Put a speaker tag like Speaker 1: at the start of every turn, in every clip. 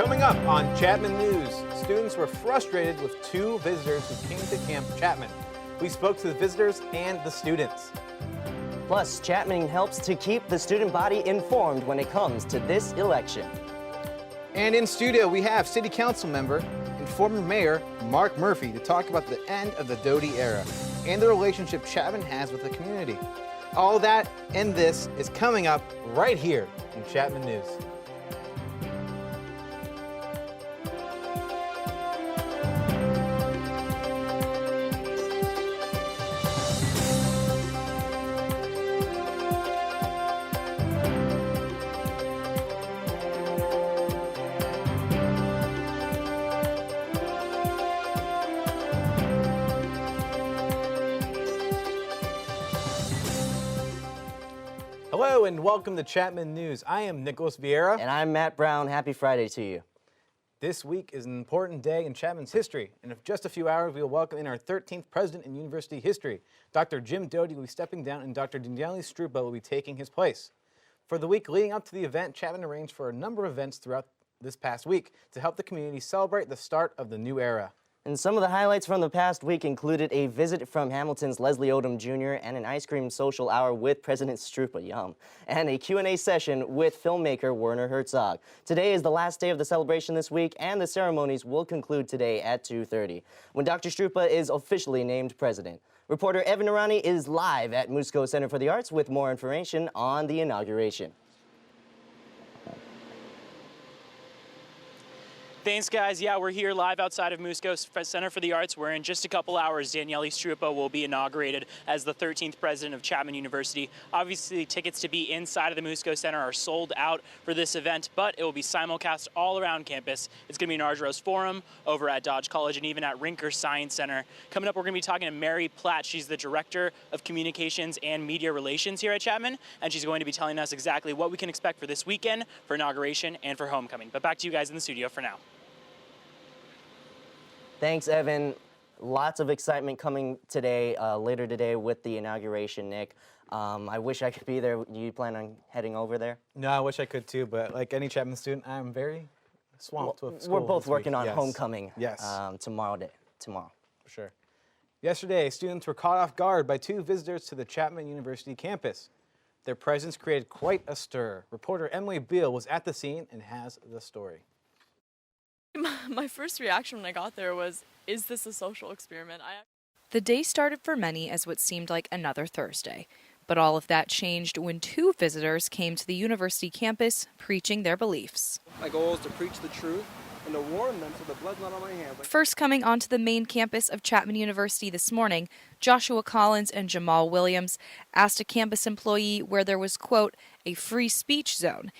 Speaker 1: Coming up on Chapman News, students were frustrated with two visitors who came to Camp Chapman. We spoke to the visitors and the students.
Speaker 2: Plus, Chapman helps to keep the student body informed when it comes to this election.
Speaker 1: And in studio, we have City Council member and former Mayor Mark Murphy to talk about the end of the Doty era and the relationship Chapman has with the community. All that and this is coming up right here in Chapman News. Hello and welcome to Chapman News. I am Nicholas Vieira.
Speaker 2: And I'm Matt Brown. Happy Friday to you.
Speaker 1: This week is an important day in Chapman's history, and in just a few hours we will welcome in our 13th president in university history. Dr. Jim Doty will be stepping down and Dr. Daniele Strupa will be taking his place. For the week leading up to the event, Chapman arranged for a number of events throughout this past week to help the community celebrate the start of the new era.
Speaker 2: And some of the highlights from the past week included a visit from Hamilton's Leslie Odom Jr. and an ice cream social hour with President Strupa, yum, and a Q&A session with filmmaker Werner Herzog. Today is the last day of the celebration this week, and the ceremonies will conclude today at 2:30, when Dr. Strupa is officially named president. Reporter Evan Arani is live at Musco Center for the Arts with more information on the inauguration.
Speaker 3: Thanks, guys. Yeah, we're here live outside of Musco Center for the Arts, where in just a couple hours, Daniele Strupa will be inaugurated as the 13th president of Chapman University. Obviously, tickets to be inside of the Musco Center are sold out for this event, but it will be simulcast all around campus. It's going to be in Argyros Forum, over at Dodge College, and even at Rinker Science Center. Coming up, we're going to be talking to Mary Platt. She's the Director of Communications and Media Relations here at Chapman, and she's going to be telling us exactly what we can expect for this weekend, for inauguration, and for homecoming. But back to you guys in the studio for now.
Speaker 2: Thanks, Evan. Lots of excitement coming today, later today with the inauguration, Nick. I wish I could be there. Do you plan on heading over there?
Speaker 1: No, I wish I could too, but like any Chapman student, I'm very swamped with school.
Speaker 2: We're both working on
Speaker 1: Yes.
Speaker 2: homecoming.
Speaker 1: Yes.
Speaker 2: Tomorrow.
Speaker 1: For sure. Yesterday, students were caught off guard by two visitors to the Chapman University campus. Their presence created quite a stir. Reporter Emily Beal was at the scene and has the story.
Speaker 4: My first reaction when I got there was, is this a social experiment?
Speaker 5: The day started for many as what seemed like another Thursday. But all of that changed when two visitors came to the university campus preaching their beliefs.
Speaker 6: My goal is to preach the truth and to warn them so the blood's not on my hands.
Speaker 5: First coming onto the main campus of Chapman University this morning, Joshua Collins and Jamal Williams asked a campus employee where there was, quote, a free speech zone.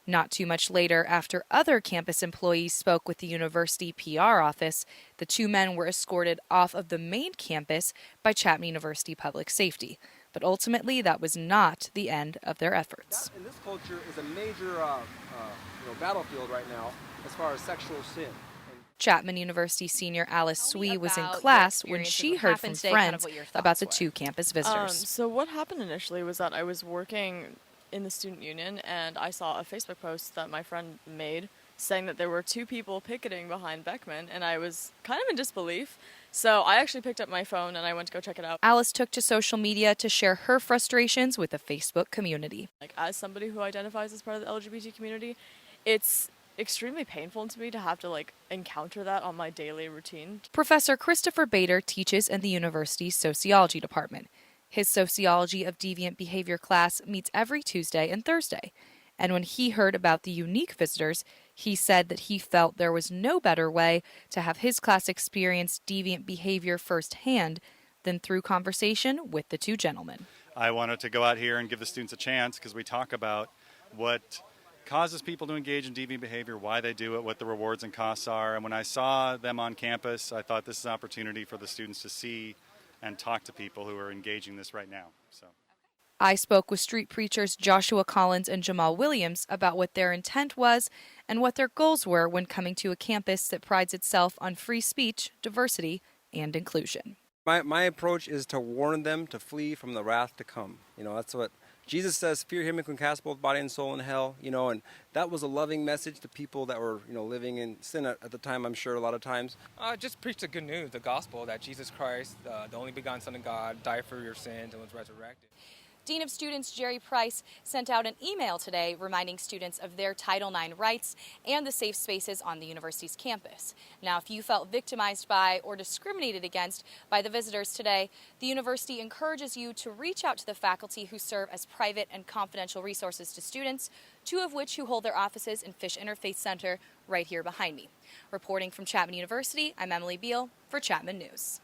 Speaker 5: Not too much later, after other campus employees spoke with the university PR office, the two men were escorted off of the main campus by Chapman University Public Safety. But ultimately, that was not the end of their efforts.
Speaker 6: That, in this culture, is a major battlefield right now as far as sexual sin.
Speaker 5: Chapman University senior Alice Swee was in class when she heard from friends about the two campus visitors.
Speaker 4: So what happened initially was that I was working in the student union, and I saw a Facebook post that my friend made saying that there were two people picketing behind Beckman, and I was kind of in disbelief. So I actually picked up my phone and I went to go check it out.
Speaker 5: Alice took to social media to share her frustrations with the Facebook community.
Speaker 4: Like, as somebody who identifies as part of the LGBT community, it's extremely painful to me to have to encounter that on my daily routine.
Speaker 5: Professor Christopher Bader teaches in the university's sociology department. His Sociology of Deviant Behavior class meets every Tuesday and Thursday. And when he heard about the unique visitors, he said that he felt there was no better way to have his class experience deviant behavior firsthand than through conversation with the two gentlemen.
Speaker 7: I wanted to go out here and give the students a chance because we talk about what causes people to engage in deviant behavior, why they do it, what the rewards and costs are. And when I saw them on campus, I thought this is an opportunity for the students to see and talk to people who are engaging this right now.
Speaker 5: I spoke with street preachers Joshua Collins and Jamal Williams about what their intent was and what their goals were when coming to a campus that prides itself on free speech, diversity, and inclusion.
Speaker 6: My approach is to warn them to flee from the wrath to come. That's what Jesus says, fear him who can cast both body and soul in hell, and that was a loving message to people that were, living in sin at the time, I'm sure, a lot of times.
Speaker 8: Just preach the good news, the gospel, that Jesus Christ, the only begotten Son of God, died for your sins and was resurrected.
Speaker 5: Dean of Students Jerry Price sent out an email today reminding students of their Title IX rights and the safe spaces on the university's campus. Now, if you felt victimized by or discriminated against by the visitors today, the university encourages you to reach out to the faculty who serve as private and confidential resources to students, two of which who hold their offices in Fish Interfaith Center right here behind me. Reporting from Chapman University, I'm Emily Beal for Chapman News.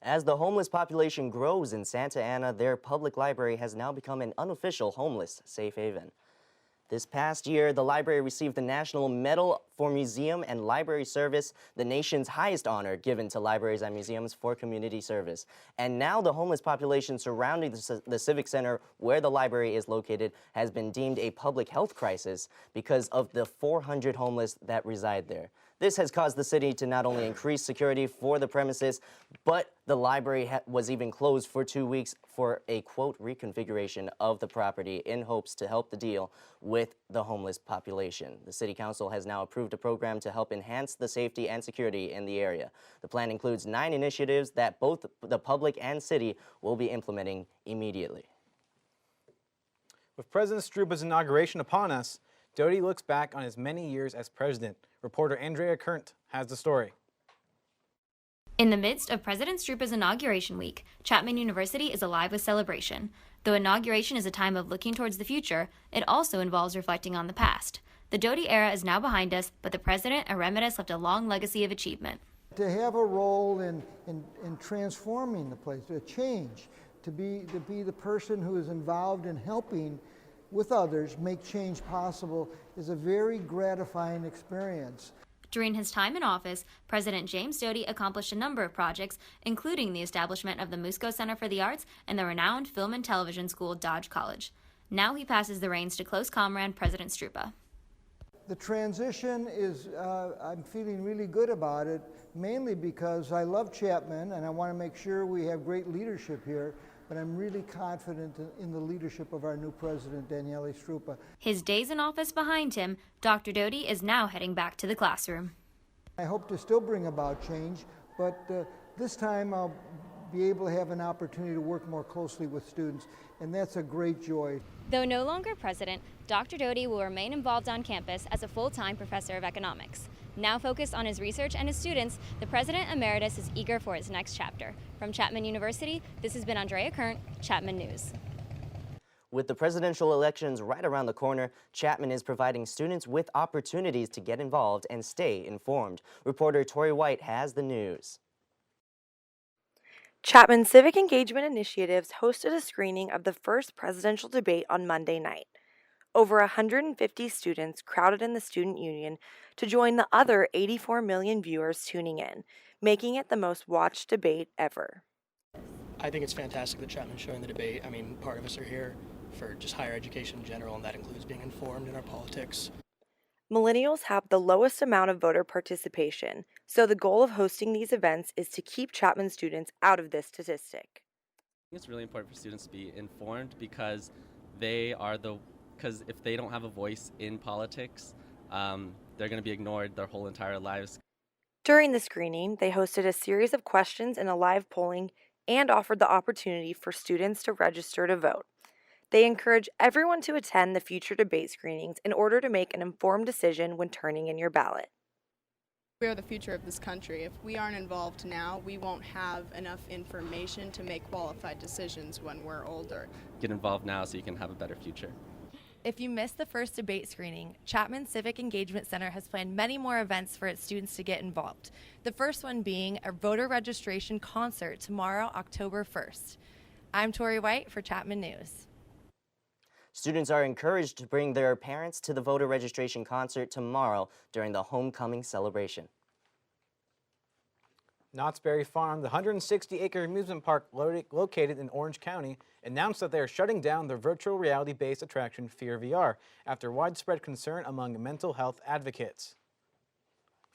Speaker 2: As the homeless population grows in Santa Ana, their public library has now become an unofficial homeless safe haven. This past year, the library received the National Medal for Museum and Library Service, the nation's highest honor given to libraries and museums for community service. And now the homeless population surrounding the Civic Center, where the library is located, has been deemed a public health crisis because of the 400 homeless that reside there. This has caused the city to not only increase security for the premises, but the library was even closed for 2 weeks for a, quote, reconfiguration of the property in hopes to help the deal with the homeless population. The city council has now approved a program to help enhance the safety and security in the area. The plan includes 9 initiatives that both the public and city will be implementing immediately.
Speaker 1: With President Strupa's inauguration upon us, Doty looks back on his many years as president. Reporter Andrea Kurnt has the story.
Speaker 9: In the midst of President Strupa's inauguration week, Chapman University is alive with celebration. Though inauguration is a time of looking towards the future, it also involves reflecting on the past. The Doty era is now behind us, but the president emeritus left a long legacy of achievement.
Speaker 10: To have a role in transforming the place, a change, to be the person who is involved in helping with others make change possible is a very gratifying experience.
Speaker 9: During his time in office, President James Doty accomplished a number of projects, including the establishment of the Musco Center for the Arts and the renowned film and television school Dodge College. Now he passes the reins to close comrade President Strupa.
Speaker 10: The transition is, I'm feeling really good about it, mainly because I love Chapman and I want to make sure we have great leadership here. But I'm really confident in the leadership of our new president, Daniele Strupa.
Speaker 9: His days in office behind him, Dr. Doty is now heading back to the classroom.
Speaker 10: I hope to still bring about change, but this time I'll be able to have an opportunity to work more closely with students, and that's a great joy.
Speaker 9: Though no longer president, Dr. Doty will remain involved on campus as a full-time professor of economics. Now focused on his research and his students, the president emeritus is eager for his next chapter. From Chapman University, this has been Andrea Kurnt, Chapman News.
Speaker 2: With the presidential elections right around the corner, Chapman is providing students with opportunities to get involved and stay informed. Reporter Tori White has the news.
Speaker 11: Chapman Civic Engagement Initiatives hosted a screening of the first presidential debate on Monday night. Over 150 students crowded in the Student Union to join the other 84 million viewers tuning in, making it the most watched debate ever.
Speaker 12: I think it's fantastic that Chapman's showing the debate. I mean, part of us are here for just higher education in general, and that includes being informed in our politics.
Speaker 11: Millennials have the lowest amount of voter participation, so the goal of hosting these events is to keep Chapman students out of this statistic.
Speaker 13: It's really important for students to be informed because if they don't have a voice in politics, they're going to be ignored their whole entire lives.
Speaker 11: During the screening, they hosted a series of questions and a live polling and offered the opportunity for students to register to vote. They encourage everyone to attend the future debate screenings in order to make an informed decision when turning in your ballot.
Speaker 14: We are the future of this country. If we aren't involved now, we won't have enough information to make qualified decisions when we're older.
Speaker 13: Get involved now so you can have a better future.
Speaker 15: If you missed the first debate screening, Chapman Civic Engagement Center has planned many more events for its students to get involved. The first one being a voter registration concert tomorrow, October 1st. I'm Tori White for Chapman News.
Speaker 2: Students are encouraged to bring their parents to the voter registration concert tomorrow during the homecoming celebration.
Speaker 1: Knott's Berry Farm, the 160-acre amusement park located in Orange County, announced that they are shutting down their virtual reality-based attraction Fear VR after widespread concern among mental health advocates.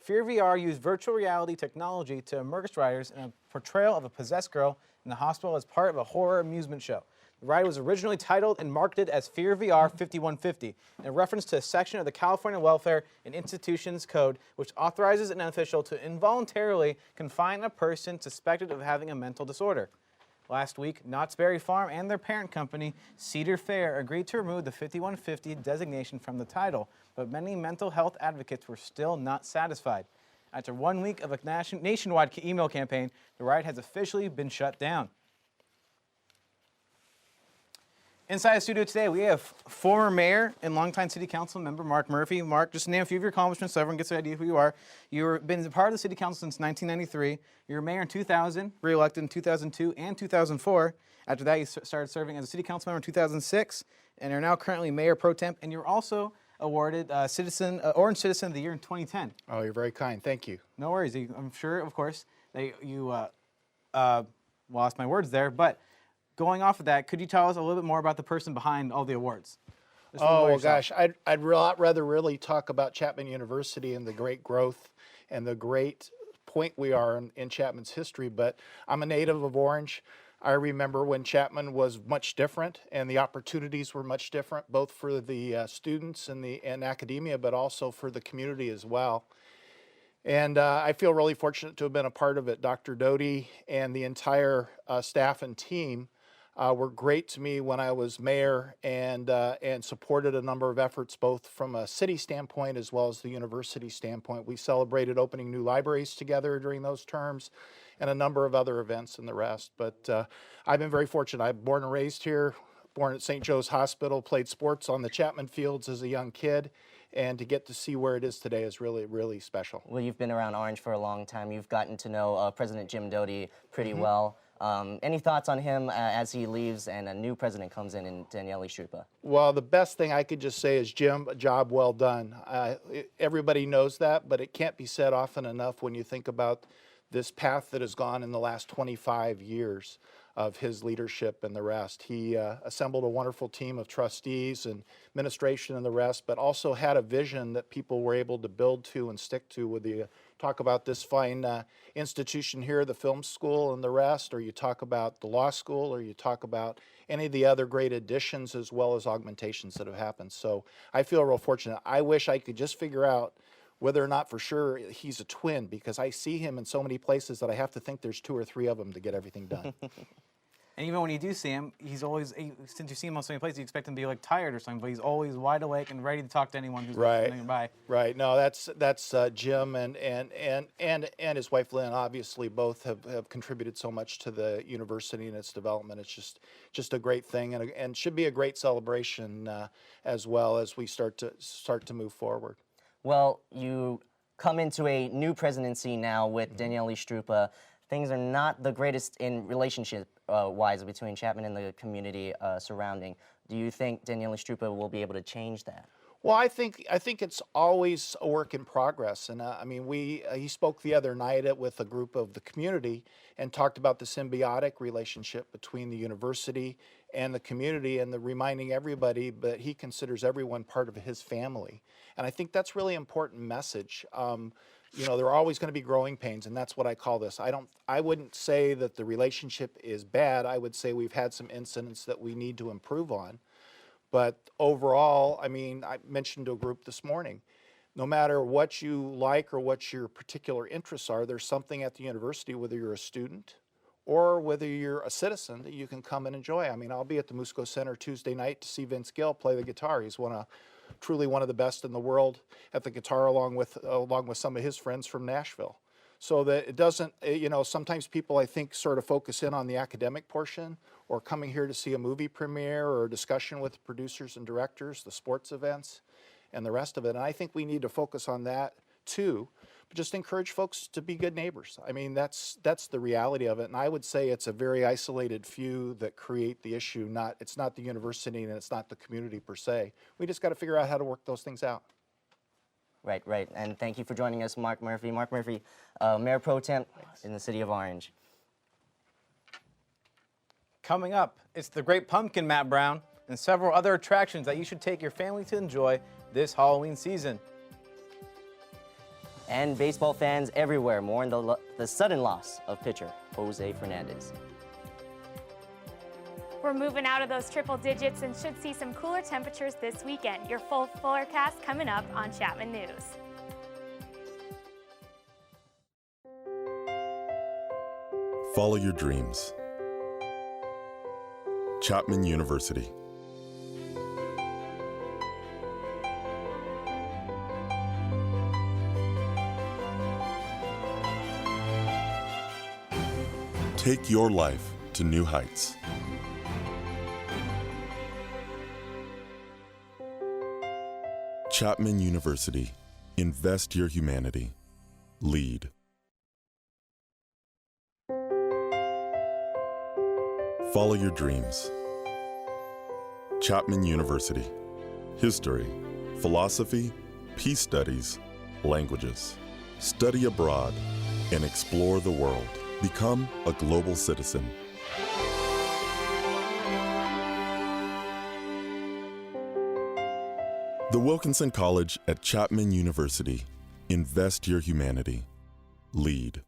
Speaker 1: Fear VR used virtual reality technology to immerse riders in a portrayal of a possessed girl in the hospital as part of a horror amusement show. The ride was originally titled and marketed as Fear VR 5150, in reference to a section of the California Welfare and Institutions Code which authorizes an official to involuntarily confine a person suspected of having a mental disorder. Last week, Knott's Berry Farm and their parent company, Cedar Fair, agreed to remove the 5150 designation from the title, but many mental health advocates were still not satisfied. After 1 week of a nationwide email campaign, the ride has officially been shut down. Inside the studio today, we have former mayor and longtime city council member Mark Murphy. Mark, just to name a few of your accomplishments so everyone gets an idea of who you are. You've been a part of the city council since 1993. You were mayor in 2000, re-elected in 2002 and 2004. After that, you started serving as a city council member in 2006, and are now currently mayor pro temp. And you're also awarded Orange Citizen of the Year in 2010.
Speaker 16: Oh, you're very kind. Thank you.
Speaker 1: No worries. I'm sure, of course, that you lost my words there, but going off of that, could you tell us a little bit more about the person behind all the awards?
Speaker 16: Oh, well, gosh, I'd rather really talk about Chapman University and the great growth and the great point we are in Chapman's history, but I'm a native of Orange. I remember when Chapman was much different and the opportunities were much different, both for the students and academia, but also for the community as well. And I feel really fortunate to have been a part of it. Dr. Doty and the entire staff and team were great to me when I was mayor, and supported a number of efforts both from a city standpoint as well as the university standpoint. We celebrated opening new libraries together during those terms and a number of other events and the rest. But I've been very fortunate. I'm born and raised here, born at St. Joe's Hospital, played sports on the Chapman fields as a young kid, and to get to see where it is today is really, really special.
Speaker 2: Well, you've been around Orange for a long time. You've gotten to know President Jim Doty pretty well. Any thoughts on him as he leaves and a new president comes in Daniele Strupa?
Speaker 16: Well, the best thing I could just say is, Jim, a job well done. Everybody knows that, but it can't be said often enough when you think about this path that has gone in the last 25 years of his leadership and the rest. He assembled a wonderful team of trustees and administration and the rest, but also had a vision that people were able to build to and stick to. Whether you talk about this fine institution here, the film school and the rest, or you talk about the law school, or you talk about any of the other great additions as well as augmentations that have happened. So I feel real fortunate. I wish I could just figure out whether or not for sure he's a twin, because I see him in so many places that I have to think there's 2 or 3 of them to get everything done.
Speaker 1: And even when you do see him, he's always, since you see him on so many places, you expect him to be like tired or something, but he's always wide awake and ready to talk to anyone who's by.
Speaker 16: Right. No, that's Jim and his wife Lynn. Obviously, both have contributed so much to the university and its development. It's just a great thing, and should be a great celebration as well as we start to move forward.
Speaker 2: Well, you come into a new presidency now with Daniele Strupa. Things are not the greatest in relationship-wise between Chapman and the community surrounding. Do you think Daniele Strupa will be able to change that?
Speaker 16: Well, I think it's always a work in progress, and I mean, he spoke the other night with a group of the community and talked about the symbiotic relationship between the university and the community, and reminding everybody that he considers everyone part of his family, and I think that's really important message. You know, there are always going to be growing pains, and that's what I call this. I wouldn't say that the relationship is bad. I would say we've had some incidents that we need to improve on. But overall, I mean, I mentioned to a group this morning, no matter what you like or what your particular interests are, there's something at the university, whether you're a student or whether you're a citizen, that you can come and enjoy. I mean, I'll be at the Musco Center Tuesday night to see Vince Gill play the guitar. He's truly one of the best in the world at the guitar, along with some of his friends from Nashville. So that it doesn't, you know, sometimes people, I think, sort of focus in on the academic portion, or coming here to see a movie premiere or a discussion with producers and directors, the sports events, and the rest of it. And I think we need to focus on that too, but just encourage folks to be good neighbors. I mean, that's the reality of it. And I would say it's a very isolated few that create the issue. It's not the university and it's not the community per se. We just got to figure out how to work those things out.
Speaker 2: Right. And thank you for joining us, Mark Murphy. Mark Murphy, Mayor Pro Temp in the city of Orange.
Speaker 1: Coming up, it's the Great Pumpkin, Matt Brown, and several other attractions that you should take your family to enjoy this Halloween season.
Speaker 2: And baseball fans everywhere mourn the sudden loss of pitcher Jose Fernandez.
Speaker 17: We're moving out of those triple digits and should see some cooler temperatures this weekend. Your full forecast coming up on Chapman News.
Speaker 18: Follow your dreams. Chapman University. Take your life to new heights. Chapman University. Invest your humanity. Lead. Follow your dreams. Chapman University. History, philosophy, peace studies, languages. Study abroad and explore the world. Become a global citizen. The Wilkinson College at Chapman University. Invest your humanity. Lead.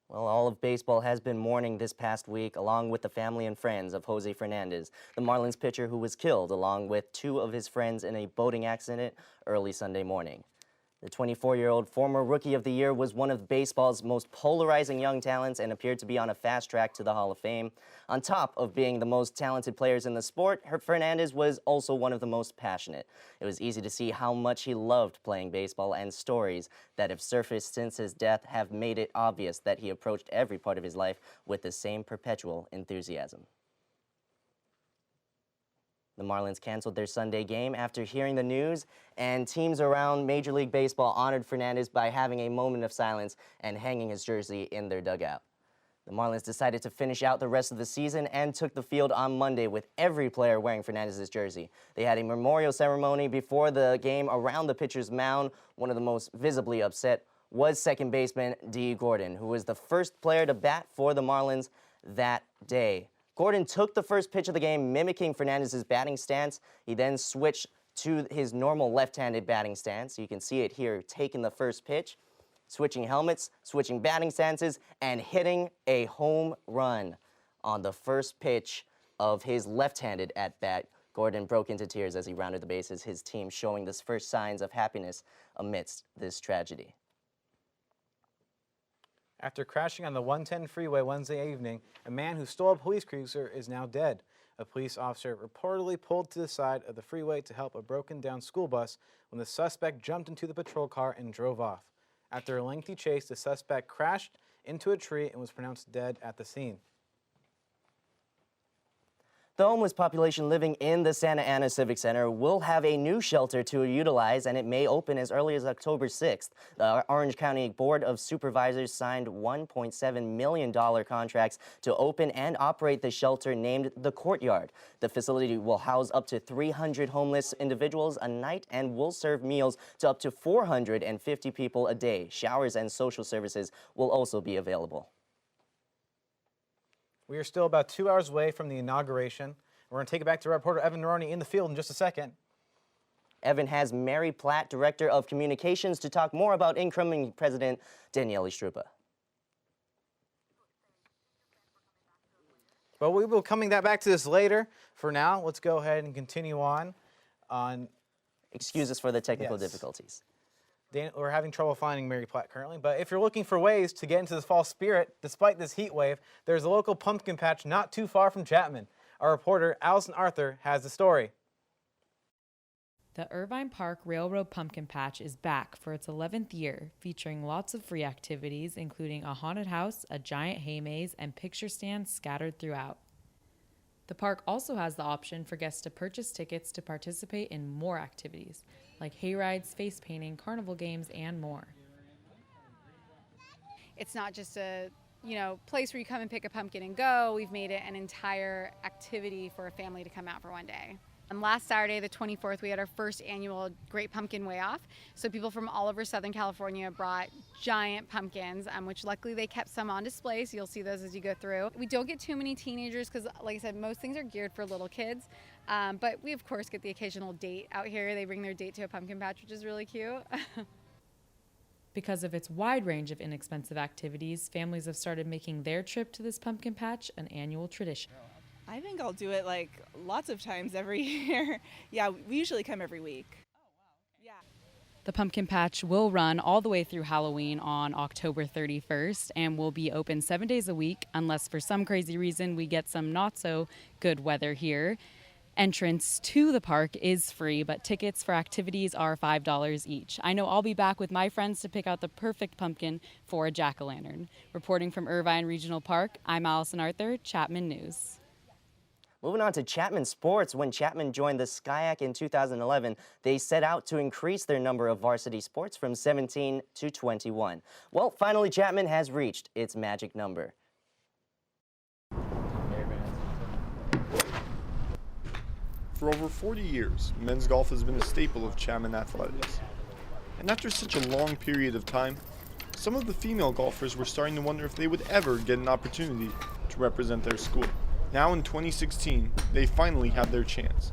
Speaker 2: Well, all of baseball has been mourning this past week, along with the family and friends of Jose Fernandez, the Marlins pitcher who was killed along with two of his friends in a boating accident early Sunday morning. The 24-year-old former Rookie of the Year was one of baseball's most polarizing young talents and appeared to be on a fast track to the Hall of Fame. On top of being the most talented players in the sport, Fernandez was also one of the most passionate. It was easy to see how much he loved playing baseball, and stories that have surfaced since his death have made it obvious that he approached every part of his life with the same perpetual enthusiasm. The Marlins canceled their Sunday game after hearing the news, and teams around Major League Baseball honored Fernandez by having a moment of silence and hanging his jersey in their dugout. The Marlins decided to finish out the rest of the season and took the field on Monday with every player wearing Fernandez's jersey. They had a memorial ceremony before the game around the pitcher's mound. One of the most visibly upset was second baseman Dee Gordon, who was the first player to bat for the Marlins that day. Gordon took the first pitch of the game, mimicking Fernandez's batting stance. He then switched to his normal left-handed batting stance. You can see it here, taking the first pitch, switching helmets, switching batting stances, and hitting a home run on the first pitch of his left-handed at-bat. Gordon broke into tears as he rounded the bases, his team showing the first signs of happiness amidst this tragedy.
Speaker 1: After crashing on the 110 freeway Wednesday evening, a man who stole a police cruiser is now dead. A police officer reportedly pulled to the side of the freeway to help a broken-down school bus when the suspect jumped into the patrol car and drove off. After a lengthy chase, the suspect crashed into a tree and was pronounced dead at the scene.
Speaker 2: The homeless population living in the Santa Ana Civic Center will have a new shelter to utilize, and it may open as early as October 6th. The Orange County Board of Supervisors signed $1.7 million contracts to open and operate the shelter named The Courtyard. The facility will house up to 300 homeless individuals a night and will serve meals to up to 450 people a day. Showers and social services will also be available.
Speaker 1: We are still about 2 hours away from the inauguration. We're going to take it back to reporter Evan Maroney in the field in just a second.
Speaker 2: Evan has Mary Platt, Director of Communications, to talk more about incoming President Daniele Struppa.
Speaker 1: Well, we will be coming back to this later. For now, let's go ahead and continue on.
Speaker 2: Excuse us for the technical difficulties.
Speaker 1: We're having trouble finding Mary Platt currently, but if you're looking for ways to get into the fall spirit despite this heat wave, there's a local pumpkin patch not too far from Chapman. Our reporter, Allison Arthur, has the story.
Speaker 19: The Irvine Park Railroad Pumpkin Patch is back for its 11th year, featuring lots of free activities, including a haunted house, a giant hay maze, and picture stands scattered throughout. The park also has the option for guests to purchase tickets to participate in more activities, like hay rides, face painting, carnival games, and more.
Speaker 20: It's not just a place where you come and pick a pumpkin and go. We've made it an entire activity for a family to come out for one day. And last Saturday, the 24th, we had our first annual Great Pumpkin Way Off. So people from all over Southern California brought giant pumpkins, which luckily they kept some on display, so you'll see those as you go through. We don't get too many teenagers because, like I said, most things are geared for little kids. But we, of course, get the occasional date out here. They bring their date to a pumpkin patch, which is really cute.
Speaker 19: Because of its wide range of inexpensive activities, families have started making their trip to this pumpkin patch an annual tradition.
Speaker 21: I think I'll do it like lots of times every year. Yeah, we usually come every week.
Speaker 22: The pumpkin patch will run all the way through Halloween on October 31st and will be open 7 days a week unless for some crazy reason we get some not so good weather here. Entrance to the park is free, but tickets for activities are $5 each. I know I'll be back with my friends to pick out the perfect pumpkin for a jack-o'-lantern. Reporting from Irvine Regional Park, I'm Allison Arthur, Chapman News.
Speaker 2: Moving on to Chapman sports, when Chapman joined the SCIAC in 2011, they set out to increase their number of varsity sports from 17 to 21. Well, finally, Chapman has reached its magic number.
Speaker 23: For over 40 years, men's golf has been a staple of Chapman athletics. And after such a long period of time, some of the female golfers were starting to wonder if they would ever get an opportunity to represent their school. Now in 2016, they finally have their chance.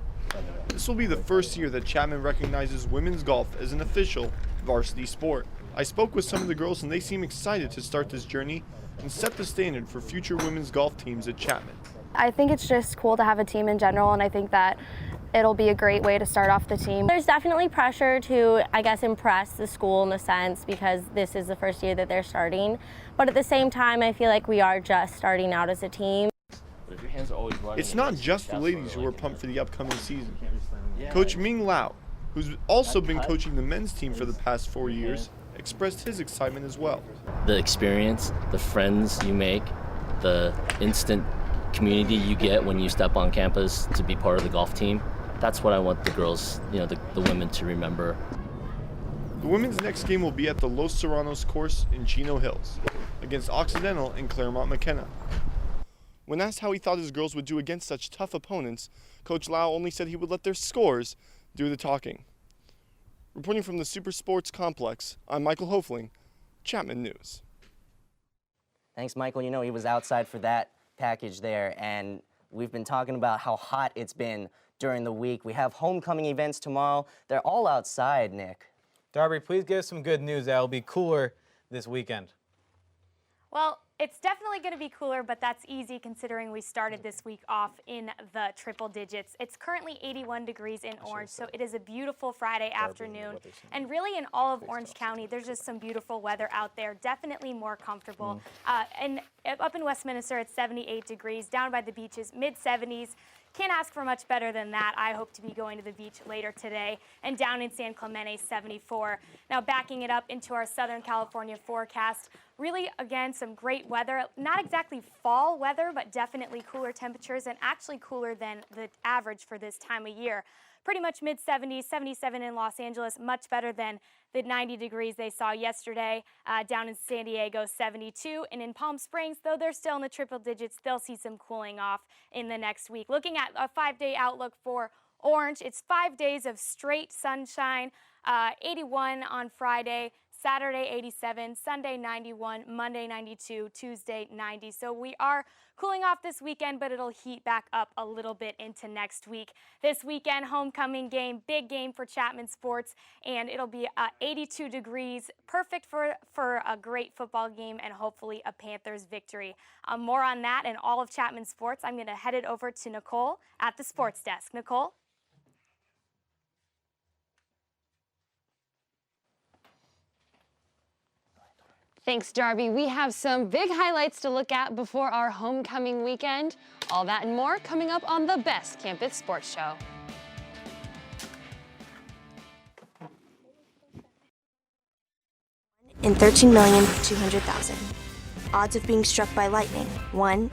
Speaker 23: This will be the first year that Chapman recognizes women's golf as an official varsity sport. I spoke with some of the girls and they seem excited to start this journey and set the standard for future women's golf teams at Chapman.
Speaker 24: I think it's just cool to have a team in general, and I think that it'll be a great way to start off the team. There's definitely pressure to, I guess, impress the school in a sense because this is the first year that they're starting. But at the same time, I feel like we are just starting out as a team.
Speaker 23: It's not just the ladies who are pumped for the upcoming season. Coach Ming Lau, who's also been coaching the men's team for the past 4 years, expressed his excitement as well.
Speaker 25: The experience, the friends you make, the instant community you get when you step on campus to be part of the golf team, that's what I want the girls, the women to remember.
Speaker 23: The women's next game will be at the Los Serranos course in Chino Hills against Occidental and Claremont McKenna. When asked how he thought his girls would do against such tough opponents, Coach Lau only said he would let their scores do the talking. Reporting from the Super Sports Complex, I'm Michael Hofling, Chapman News.
Speaker 2: Thanks, Michael. You know, he was outside for that package there, and we've been talking about how hot it's been during the week. We have homecoming events tomorrow. They're all outside, Nick.
Speaker 1: Darby, please give us some good news that it'll be cooler this weekend.
Speaker 17: Well, it's definitely going to be cooler, but that's easy considering we started this week off in the triple digits. It's currently 81 degrees in Orange, so it is a beautiful Friday afternoon. And really in all of Orange County, there's just some beautiful weather out there, definitely more comfortable. And up in Westminster, it's 78 degrees. Down by the beaches, mid-70s. Can't ask for much better than that. I hope to be going to the beach later today. And down in San Clemente, 74. Now backing it up into our Southern California forecast, really, again, some great weather. Not exactly fall weather, but definitely cooler temperatures and actually cooler than the average for this time of year. Pretty much mid-70s, 77 in Los Angeles, much better than the 90 degrees they saw yesterday. Down in San Diego, 72. And in Palm Springs, though they're still in the triple digits, they'll see some cooling off in the next week. Looking at a 5-day outlook for Orange, it's 5 days of straight sunshine, 81 on Friday, Saturday 87, Sunday 91, Monday 92, Tuesday 90. So we are cooling off this weekend, but it'll heat back up a little bit into next week. This weekend, homecoming game, big game for Chapman sports, and it'll be 82 degrees, perfect for a great football game and hopefully a Panthers victory. More on that and all of Chapman sports. I'm going to head it over to Nicole at the sports desk. Nicole?
Speaker 26: Thanks, Darby. We have some big highlights to look at before our homecoming weekend. All that and more coming up on the Best Campus Sports Show.
Speaker 27: In 13,200,000. Odds of being struck by lightning, 1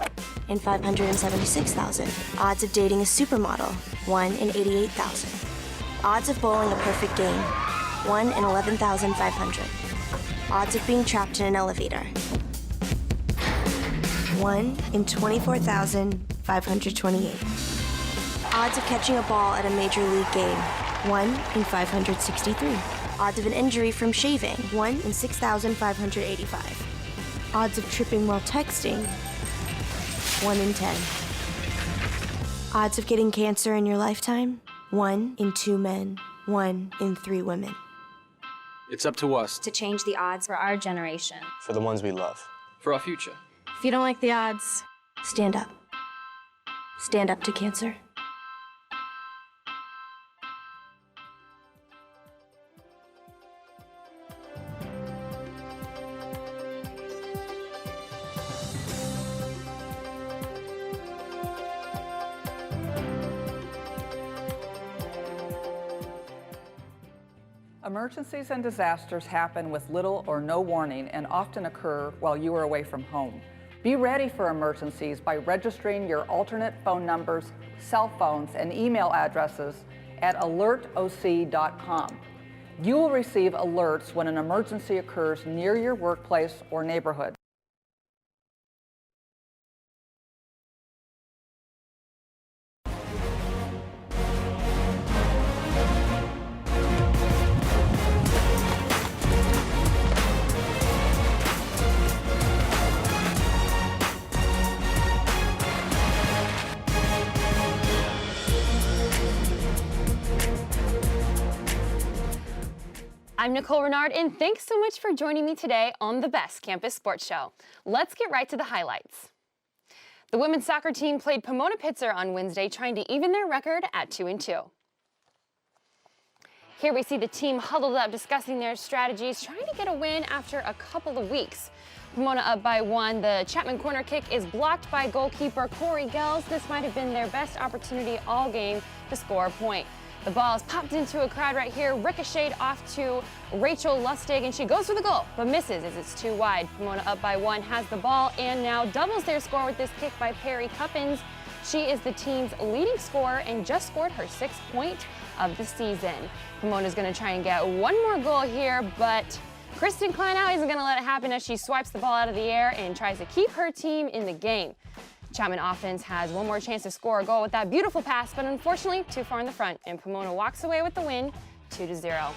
Speaker 27: in 576,000. Odds of dating a supermodel, 1 in 88,000. Odds of bowling a perfect game, 1 in 11,500. Odds of being trapped in an elevator, 1 in 24,528. Odds of catching a ball at a major league game, 1 in 563. Odds of an injury from shaving, 1 in 6,585. Odds of tripping while texting, 1 in 10. Odds of getting cancer in your lifetime, 1 in 2 men, 1 in 3 women.
Speaker 3: It's up to us.
Speaker 4: To change the odds for our generation.
Speaker 5: For the ones we love.
Speaker 3: For our future.
Speaker 4: If you don't like the odds,
Speaker 27: Stand up. Stand up to cancer.
Speaker 6: Emergencies and disasters happen with little or no warning and often occur while you are away from home. Be ready for emergencies by registering your alternate phone numbers, cell phones, and email addresses at alertoc.com. You will receive alerts when an emergency occurs near your workplace or neighborhood.
Speaker 26: I'm Nicole Renard, and thanks so much for joining me today on the Best Campus Sports Show. Let's get right to the highlights. The women's soccer team played Pomona-Pitzer on Wednesday, trying to even their record at 2-2. Here we see the team huddled up discussing their strategies, trying to get a win after a couple of weeks. Pomona up by 1. The Chapman corner kick is blocked by goalkeeper Corey Gels. This might have been their best opportunity all game to score a point. The ball is popped into a crowd right here, ricocheted off to Rachel Lustig, and she goes for the goal, but misses as it's too wide. Pomona up by 1 has the ball and now doubles their score with this kick by Perry Cuppins. She is the team's leading scorer and just scored her 6th point of the season. Pomona's going to try and get one more goal here, but Kristen Kleinow isn't going to let it happen as she swipes the ball out of the air and tries to keep her team in the game. Chapman offense has one more chance to score a goal with that beautiful pass, but unfortunately too far in the front, and Pomona walks away with the win, 2-0.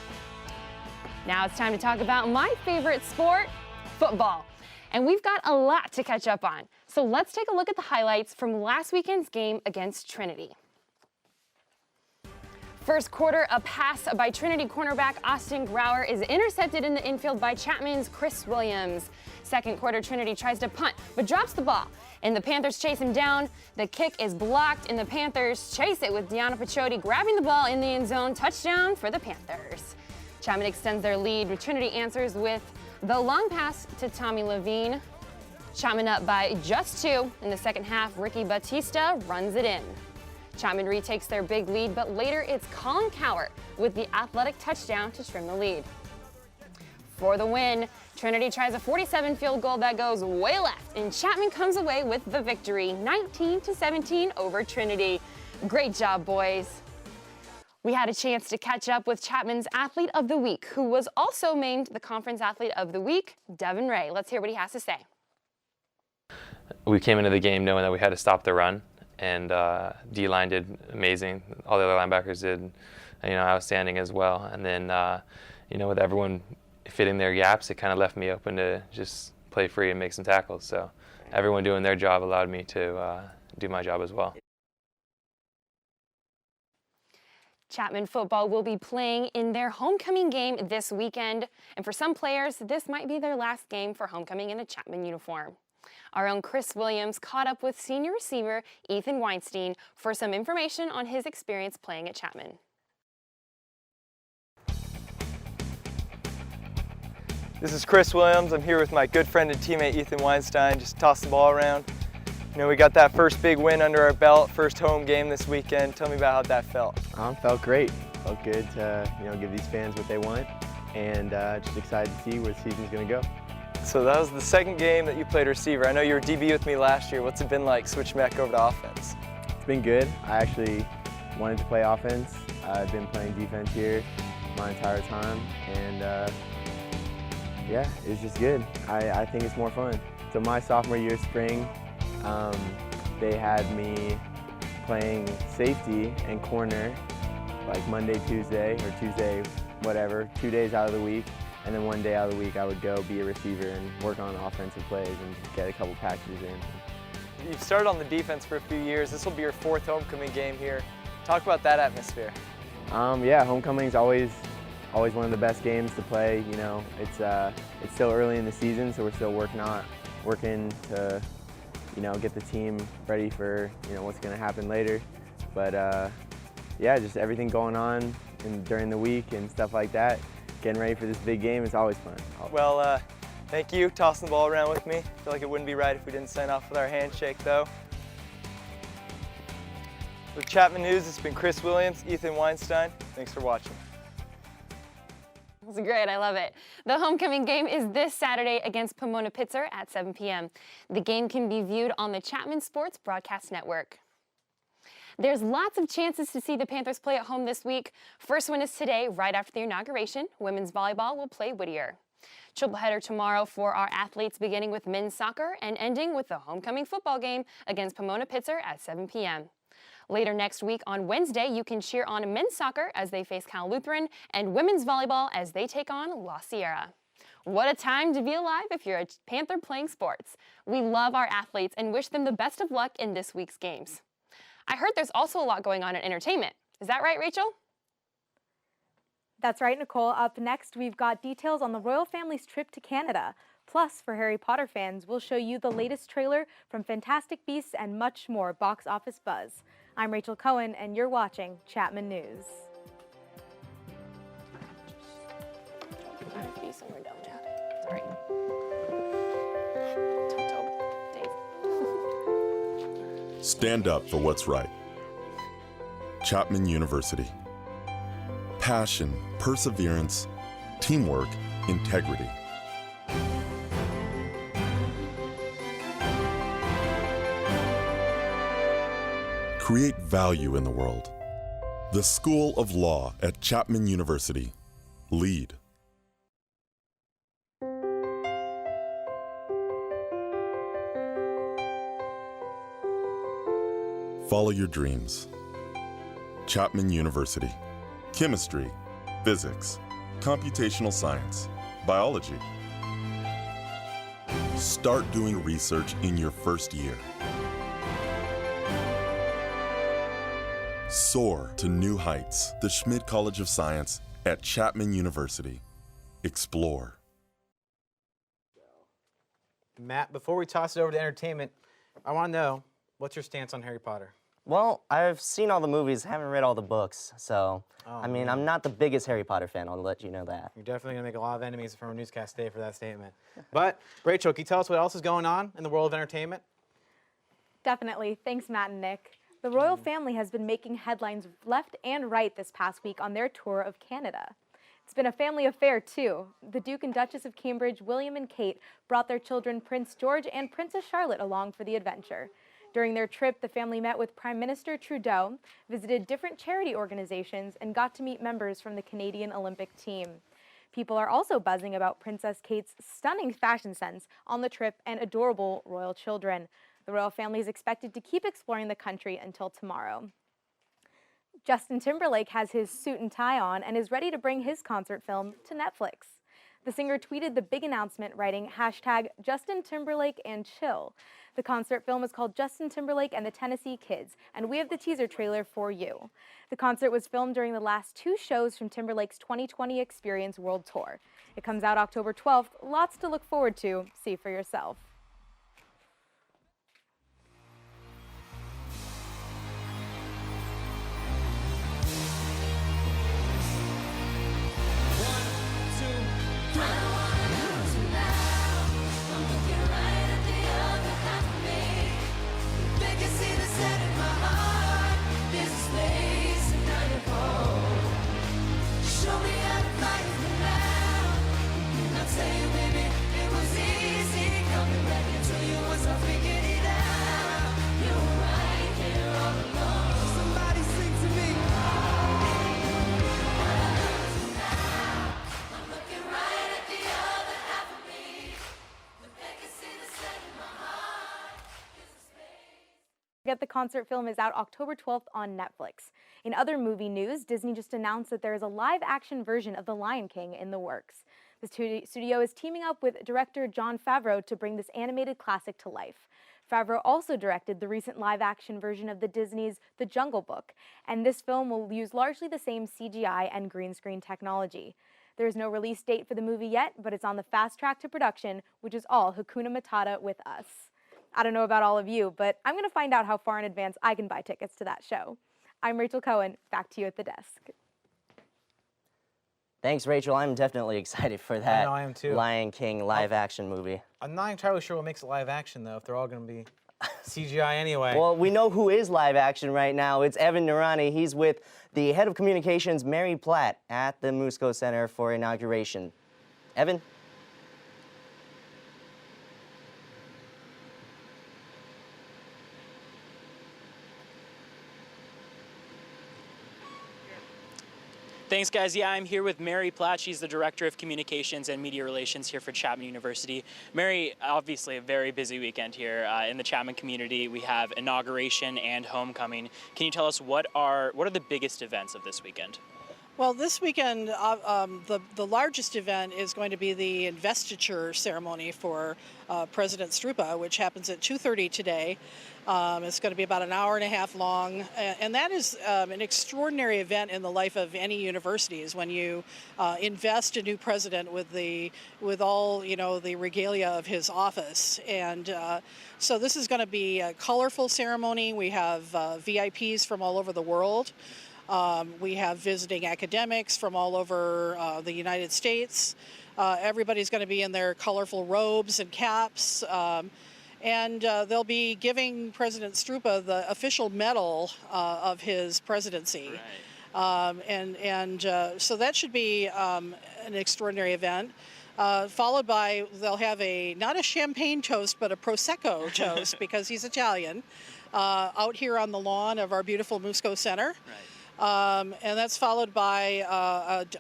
Speaker 26: Now it's time to talk about my favorite sport, football. And we've got a lot to catch up on. So let's take a look at the highlights from last weekend's game against Trinity. First quarter, a pass by Trinity cornerback Austin Grauer is intercepted in the infield by Chapman's Chris Williams. Second quarter, Trinity tries to punt, but drops the ball, and the Panthers chase him down. The kick is blocked, and the Panthers chase it with Deanna Pachotti grabbing the ball in the end zone. Touchdown for the Panthers. Chapman extends their lead, with Trinity answers with the long pass to Tommy Levine. Chapman up by just 2 in the second half. Ricky Batista runs it in. Chapman retakes their big lead, but later it's Colin Cowart with the athletic touchdown to trim the lead. For the win, Trinity tries a 47 field goal that goes way left, and Chapman comes away with the victory, 19-17 over Trinity. Great job, boys. We had a chance to catch up with Chapman's Athlete of the Week, who was also named the Conference Athlete of the Week, Devin Ray. Let's hear what he has to say.
Speaker 7: We came into the game knowing that we had to stop the run, and D-line did amazing. All the other linebackers did, outstanding as well. And then, with everyone fitting their gaps, it kind of left me open to just play free and make some tackles. So everyone doing their job allowed me to do my job as well.
Speaker 26: Chapman football will be playing in their homecoming game this weekend, and for some players, this might be their last game for homecoming in a Chapman uniform. Our own Chris Williams caught up with senior receiver Ethan Weinstein for some information on his experience playing at Chapman.
Speaker 8: This is Chris Williams. I'm here with my good friend and teammate Ethan Weinstein. Just toss the ball around. We got that first big win under our belt, first home game this weekend. Tell me about how that felt.
Speaker 10: Felt great. Felt good to give these fans what they want, and just excited to see where the season's going to go.
Speaker 8: So that was the second game that you played receiver. I know you were DB with me last year. What's it been like switching back over to offense?
Speaker 10: It's been good. I actually wanted to play offense. I've been playing defense here my entire time, and yeah, it's just good. I think it's more fun. So my sophomore year, spring, they had me playing safety and corner like Monday, Tuesday, or Tuesday, whatever, 2 days out of the week. And then 1 day out of the week, I would go be a receiver and work on offensive plays and get a couple packages in.
Speaker 8: You've started on the defense for a few years. This will be your 4th homecoming game here. Talk about that atmosphere.
Speaker 10: Yeah, homecoming's always always one of the best games to play. You know, it's still early in the season, so we're still working to, you know, get the team ready for, you know, what's going to happen later. But yeah, just everything going on during the week and stuff like that. Getting ready for this big game is always fun.
Speaker 8: Well, thank you, tossing the ball around with me. I feel like it wouldn't be right if we didn't sign off with our handshake, though. With Chapman News, it's been Chris Williams, Ethan Weinstein. Thanks for watching.
Speaker 26: It's great, I love it. The homecoming game is this Saturday against Pomona Pitzer at 7 p.m. The game can be viewed on the Chapman Sports Broadcast Network. There's lots of chances to see the Panthers play at home this week. First one is today, right after the inauguration. Women's volleyball will play Whittier. Triple header tomorrow for our athletes, beginning with men's soccer and ending with the homecoming football game against Pomona Pitzer at 7 p.m. Later next week on Wednesday, you can cheer on men's soccer as they face Cal Lutheran and women's volleyball as they take on La Sierra. What a time to be alive if you're a Panther playing sports. We love our athletes and wish them the best of luck in this week's games. I heard there's also a lot going on in entertainment. Is that right, Rachel?
Speaker 3: That's right, Nicole. Up next, we've got details on the royal family's trip to Canada. Plus, for Harry Potter fans, we'll show you the latest trailer from Fantastic Beasts and much more box office buzz. I'm Rachel Cohen, and you're watching Chapman News.
Speaker 26: Be somewhere down, Chad. Sorry.
Speaker 18: Stand up for what's right. Chapman University. Passion, perseverance, teamwork, integrity. Create value in the world. The School of Law at Chapman University. Lead. Follow your dreams. Chapman University. Chemistry, physics, computational science, biology. Start doing research in your first year. Soar to new heights. The Schmidt College of Science at Chapman University. Explore.
Speaker 1: Matt, before we toss it over to entertainment, I want to know, what's your stance on Harry Potter?
Speaker 2: Well, I've seen all the movies, haven't read all the books, so, I mean, I'm not the biggest Harry Potter fan, I'll let you know that.
Speaker 1: You're definitely going to make a lot of enemies from our newscast today for that statement. But, Rachel, can you tell us what else is going on in the world of entertainment?
Speaker 3: Definitely. Thanks, Matt and Nick. The royal family has been making headlines left and right this past week on their tour of Canada. It's been a family affair, too. The Duke and Duchess of Cambridge, William and Kate, brought their children Prince George and Princess Charlotte along for the adventure. During their trip, the family met with Prime Minister Trudeau, visited different charity organizations, and got to meet members from the Canadian Olympic team. People are also buzzing about Princess Kate's stunning fashion sense on the trip and adorable royal children. The royal family is expected to keep exploring the country until tomorrow. Justin Timberlake has his suit and tie on and is ready to bring his concert film to Netflix. The singer tweeted the big announcement, writing #JustinTimberlakeandChill. The concert film is called Justin Timberlake and the Tennessee Kids, and we have the teaser trailer for you. The concert was filmed during the last 2 shows from Timberlake's 2020 Experience World Tour. It comes out October 12th. Lots to look forward to. See for yourself. The concert film is out October 12th on Netflix. In other movie news, Disney just announced that there is a live-action version of The Lion King in the works. The studio is teaming up with director Jon Favreau to bring this animated classic to life. Favreau also directed the recent live-action version of the Disney's The Jungle Book, and this film will use largely the same CGI and green screen technology. There is no release date for the movie yet, but it's on the fast track to production, which is all Hakuna Matata with us. I don't know about all of you, but I'm going to find out how far in advance I can buy tickets to that show. I'm Rachel Cohen. Back to you at the desk.
Speaker 2: Thanks, Rachel. I'm definitely excited for that
Speaker 1: I am too.
Speaker 2: Lion King live-action movie.
Speaker 1: I'm not entirely sure what makes it live action, though, if they're all going to be CGI anyway.
Speaker 2: Well, we know who is live action right now. It's Evan Narani. He's with the head of communications, Mary Platt, at the Musco Center for inauguration. Evan?
Speaker 5: Thanks, guys. Yeah, I'm here with Mary Platt. She's the Director of Communications and Media Relations here for Chapman University. Mary, obviously a very busy weekend here in the Chapman community. We have inauguration and homecoming. Can you tell us what are the biggest events of this weekend?
Speaker 9: Well, this weekend, the largest event is going to be the investiture ceremony for President Strupa, which happens at 2:30 today. It's going to be about an hour and a half long, and that is an extraordinary event in the life of any universities when you invest a new president with all the regalia of his office. And so this is going to be a colorful ceremony. We have VIPs from all over the world. We have visiting academics from all over the United States. Everybody's going to be in their colorful robes and caps. And they'll be giving President Strupa the official medal of his presidency. Right. So that should be an extraordinary event. Followed by, they'll have not a champagne toast, but a Prosecco toast because he's Italian, out here on the lawn of our beautiful Musco Center. Right. And that's followed by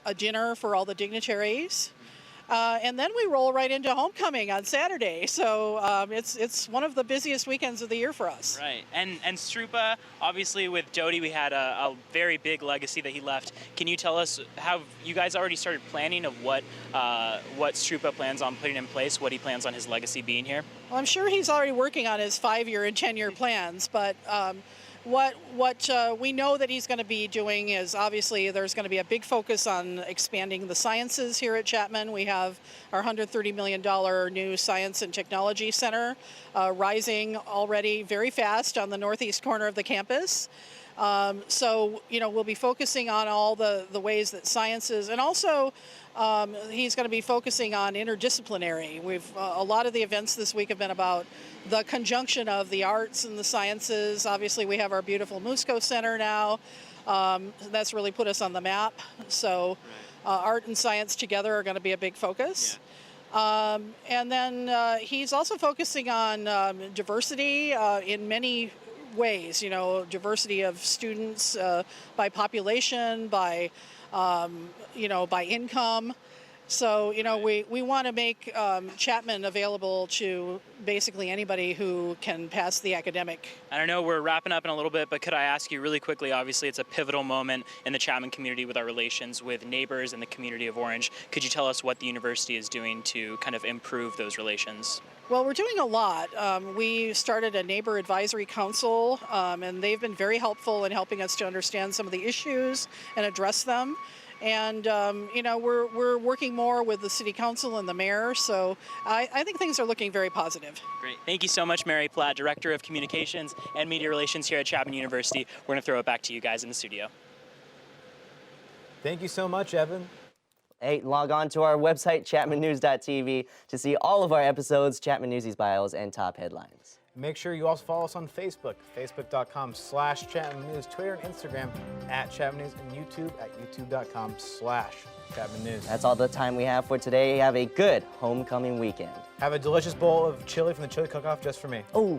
Speaker 9: a dinner for all the dignitaries. And then we roll right into homecoming on Saturday. So it's one of the busiest weekends of the year for us.
Speaker 5: Right. And Strupa, obviously with Doty, we had a very big legacy that he left. Can you tell us how you guys already started planning of what Strupa plans on putting in place, what he plans on his legacy being here?
Speaker 9: Well, I'm sure he's already working on his 5-year and 10-year plans, but what we know that he's going to be doing is obviously there's going to be a big focus on expanding the sciences here at Chapman. We have our $130 million new Science and Technology Center rising already very fast on the northeast corner of the campus. So, we'll be focusing on all the ways that sciences, and also he's going to be focusing on interdisciplinary. A lot of the events this week have been about the conjunction of the arts and the sciences. Obviously, we have our beautiful Musco Center now. That's really put us on the map. So art and science together are going to be a big focus. Yeah. And then he's also focusing on diversity in many ways, diversity of students by population, by income. So, we want to make Chapman available to basically anybody who can pass the academic.
Speaker 5: I don't know, we're wrapping up in a little bit, but could I ask you really quickly, obviously it's a pivotal moment in the Chapman community with our relations with neighbors and the community of Orange. Could you tell us what the university is doing to kind of improve those relations?
Speaker 9: Well, we're doing a lot. We started a neighbor advisory council, and they've been very helpful in helping us to understand some of the issues and address them. And, we're working more with the city council and the mayor, so I think things are looking very positive.
Speaker 5: Great. Thank you so much, Mary Platt, Director of Communications and Media Relations here at Chapman University. We're going to throw it back to you guys in the studio.
Speaker 1: Thank you so much, Evan.
Speaker 2: Hey, log on to our website, chapmannews.tv, to see all of our episodes, Chapman Newsies bios, and top headlines.
Speaker 1: Make sure you also follow us on Facebook, facebook.com/Chapman News, Twitter and Instagram @Chapman News, and YouTube at youtube.com/Chapman News.
Speaker 2: That's all the time we have for today. Have a good homecoming weekend.
Speaker 1: Have a delicious bowl of chili from the Chili Cook-Off just for me.
Speaker 2: Oh.